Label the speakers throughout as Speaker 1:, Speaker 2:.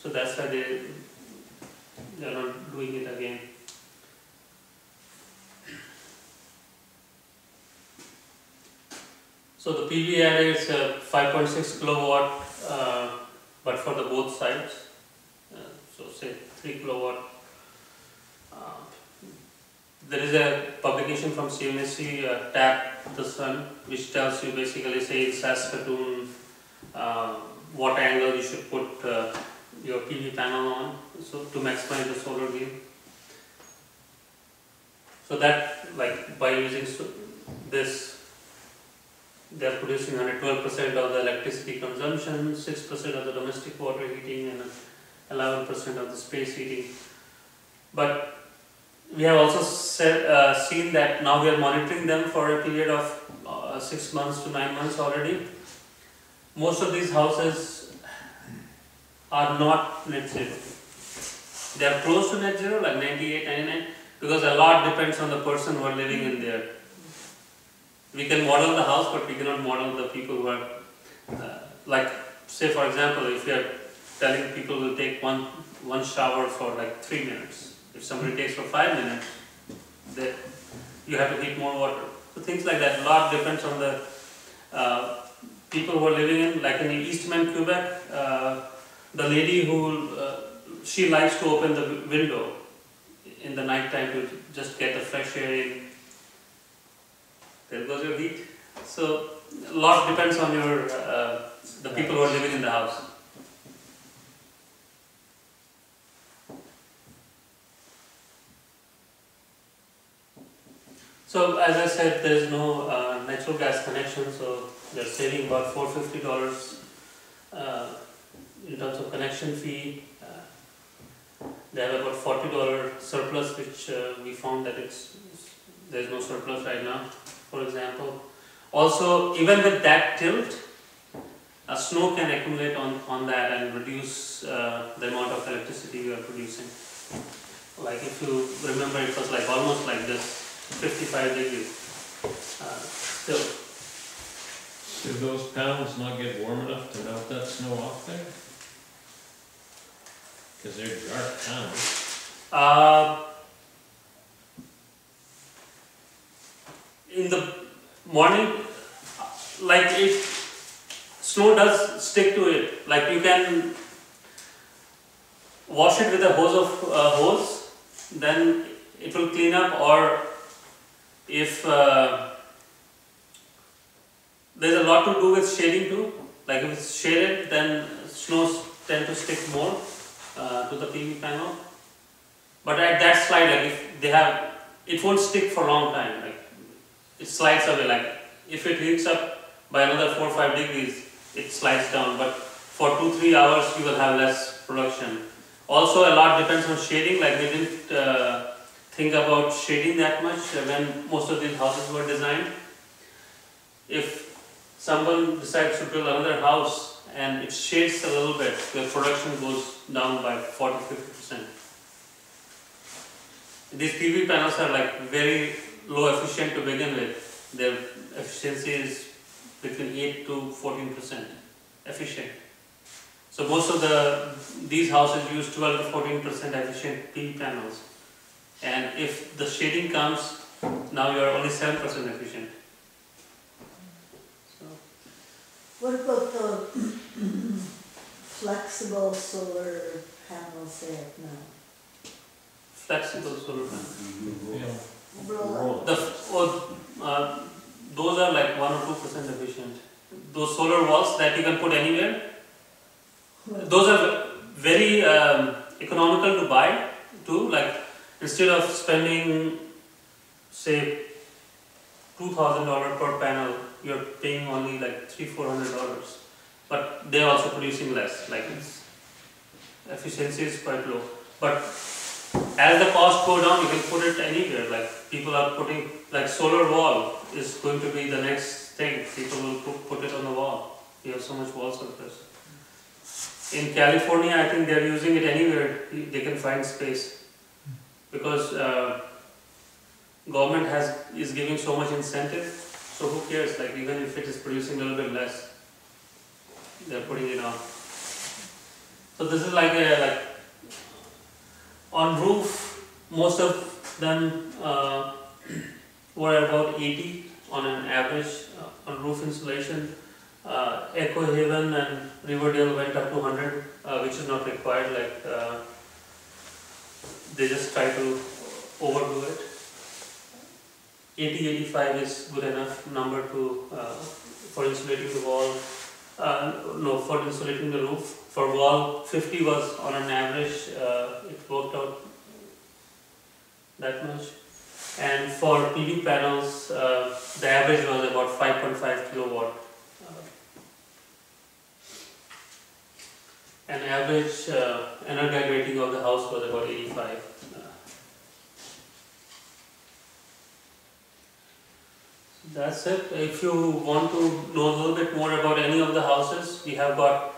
Speaker 1: So that's why they're not doing it again. So the PV array is 5.6 kilowatt, but for the both sides. So say 3 kilowatt. There is a publication from CMHC, Tap the Sun, which tells you basically, say in Saskatoon, what angle you should put your PV panel on, so to maximize the solar gain. So that, like by using this, they are producing 112% of the electricity consumption, 6% of the domestic water heating, and 11% of the space heating. But we have also seen that now we are monitoring them for a period of 6 months to 9 months already. Most of these houses are not net zero. They are close to net zero, like 98, 99, because a lot depends on the person who are living in there. We can model the house, but we cannot model the people who are, like, say for example, if you are telling people to take one shower for like 3 minutes. If somebody takes for 5 minutes, you have to heat more water. So things like that. A lot depends on the people who are living in, like in Eastman, Quebec. The lady who she likes to open the window in the night time to just get the fresh air in. There goes your heat. So a lot depends on your the people who are living in the house. So as I said, there is no natural gas connection, so they're saving about $450 in terms of connection fee. They have about $40 surplus, which we found that there's no surplus right now, for example. Also, even with that tilt, snow can accumulate on that and reduce the amount of electricity you are producing. Like if you remember, it was like almost like this. 55 degrees. Still.
Speaker 2: Do those panels not get warm enough to melt that snow off there? Because they're dark panels.
Speaker 1: In the morning, like snow does stick to it. Like you can wash it with a hose, then it will clean up. Or if there's a lot to do with shading too, like if it's shaded, then snows tend to stick more to the PV panel. But at that slide, like if they have, it won't stick for a long time. Like it slides away. Like if it heats up by another 4 or 5 degrees, it slides down. But for 2-3 hours, you will have less production. Also, a lot depends on shading. Like they didn't think about shading that much when most of these houses were designed. If someone decides to build another house and it shades a little bit, the production goes down by 40-50%. These PV panels are like very low efficient to begin with. Their efficiency is between 8 to 14% efficient. So most of these houses use 12 to 14% efficient PV panels. And if the shading comes, now you are only 7% efficient. So.
Speaker 3: What about the flexible solar panels they have now?
Speaker 1: Flexible solar panels.
Speaker 3: Roll-up.
Speaker 1: Those are like 1 or 2% efficient. Those solar walls that you can put anywhere, those are very economical to buy too. Like instead of spending, say, $2,000 per panel, you're paying only like $300-400. But they're also producing less. Like its efficiency is quite low. But as the cost go down, you can put it anywhere. Like people are putting, like solar wall is going to be the next thing. People will put it on the wall. We have so much wall surface. In California, I think they're using it anywhere they can find space. Because government is giving so much incentive, so who cares? Like even if it is producing a little bit less, they're putting it on. So this is like on roof, most of them were about 80 on an average on roof insulation. Echo Haven and Riverdale went up to 100, which is not required. They just try to overdo it. 80-85 is good enough number to for insulating the wall. No, for insulating the roof. For wall, 50 was on an average. It worked out that much. And for PV panels, the average was about 5.5 kilowatt. And average energy rating of the house was about 85. That's it. If you want to know a little bit more about any of the houses, we have got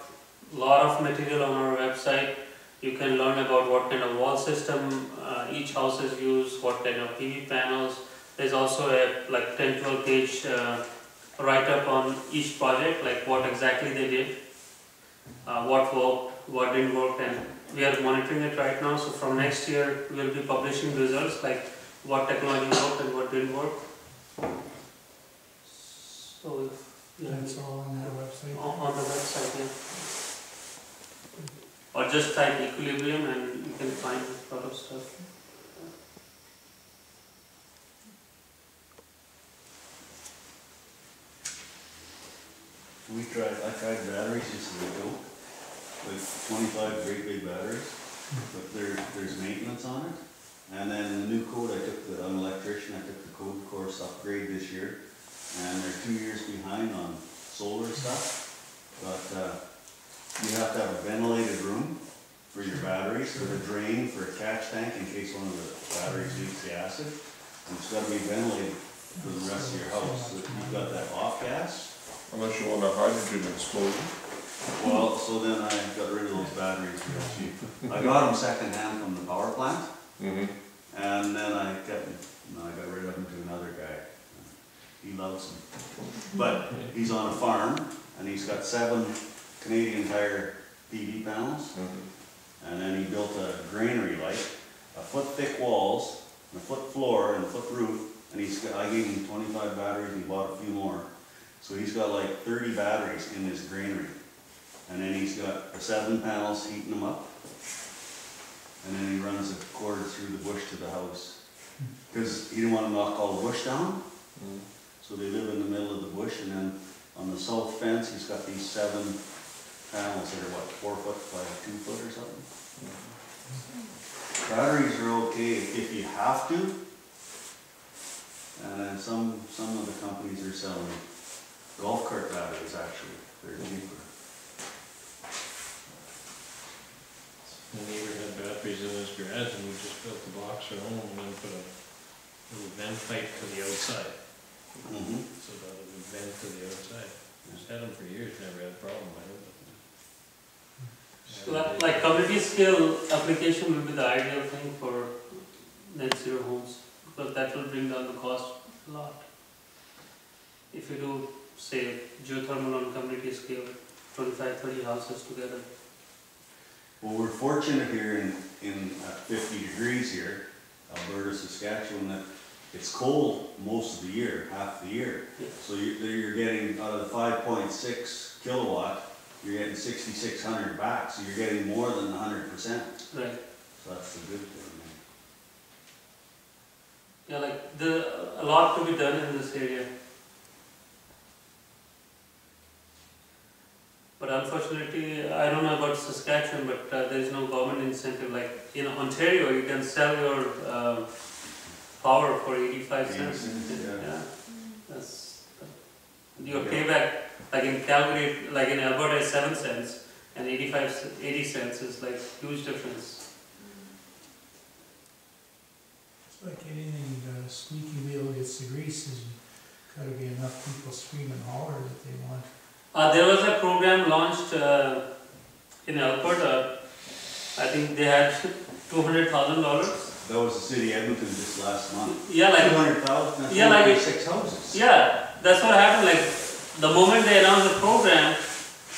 Speaker 1: a lot of material on our website. You can learn about what kind of wall system each house is used, what kind of PV panels. There's also a 10-12 page write-up on each project, like what exactly they did, what worked, what didn't work, and we are monitoring it right now. So from next year, we'll be publishing results like what technology worked and what didn't work. So
Speaker 4: That's all on that website?
Speaker 1: on the website, yeah. Or just type equilibrium and you can find a lot of stuff.
Speaker 5: I tried batteries just as a joke, like 25 great big batteries, but there's maintenance on it. And then the new code, I'm an electrician, I took the code course upgrade this year, and they're 2 years behind on solar stuff. But you have to have a ventilated room for your batteries, for the drain, for a catch tank in case one of the batteries leaks the acid. And it's got to be ventilated for the rest of your house. So if you've got that off gas.
Speaker 6: Unless you want a hydrogen explosion.
Speaker 5: Well, so then I got rid of those batteries real cheap. I got them second hand from the power plant,
Speaker 6: Mm-hmm.
Speaker 5: and then I got rid of them to another guy. He loves them. But he's on a farm, and he's got 7 Canadian Tire PV panels, and then he built a granary light, a foot thick walls, and a foot floor, and a foot roof, and I gave him 25 batteries, and he bought a few more. So he's got like 30 batteries in this granary. And then he's got the 7 panels heating them up. And then he runs a cord through the bush to the house. Because he didn't want to knock all the bush down. So they live in the middle of the bush, and then on the south fence he's got these 7 panels that are what, 4 foot by 2 foot or something. Batteries are okay if you have to. And then some of the companies are selling golf cart batteries actually. They're cheaper.
Speaker 2: My neighbor had batteries in his garage and we just built the box at home and then put a little vent pipe to the outside. So that it would vent to the outside. Just had them for years, never had a problem.
Speaker 1: So like community scale application will be the ideal thing for net zero homes, because that will bring down the cost a lot. If you do, say, geothermal on community scale, 25-30 houses together.
Speaker 5: Well, we're fortunate here in 50 degrees here, Alberta, Saskatchewan, that it's cold most of the year, half the year.
Speaker 1: Yeah.
Speaker 5: So you're getting out of the 5.6 kilowatt, you're getting 6,600 back, so you're getting more than 100%.
Speaker 1: Right.
Speaker 5: So that's the good thing.
Speaker 1: Yeah, like a lot to be done in this area. But unfortunately, I don't know about Saskatchewan, but there is no government incentive. Like in Ontario, you can sell your power for 85 cents.
Speaker 5: Yeah.
Speaker 1: That's your payback. Like in Calgary, like in Alberta, is 7 cents, and 80 cents is like huge difference.
Speaker 4: It's like anything, the squeaky wheel gets the grease, there's gotta be enough people scream and holler that they want.
Speaker 1: There was a program launched in Alberta. I think they had $200,000.
Speaker 5: That was the city of Edmonton just last month.
Speaker 1: Yeah, like
Speaker 5: 200,000. That's
Speaker 1: yeah, like
Speaker 5: 6 houses.
Speaker 1: yeah, that's what happened. Like the moment they announced the program,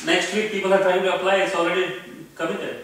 Speaker 1: next week people are trying to apply. It's already committed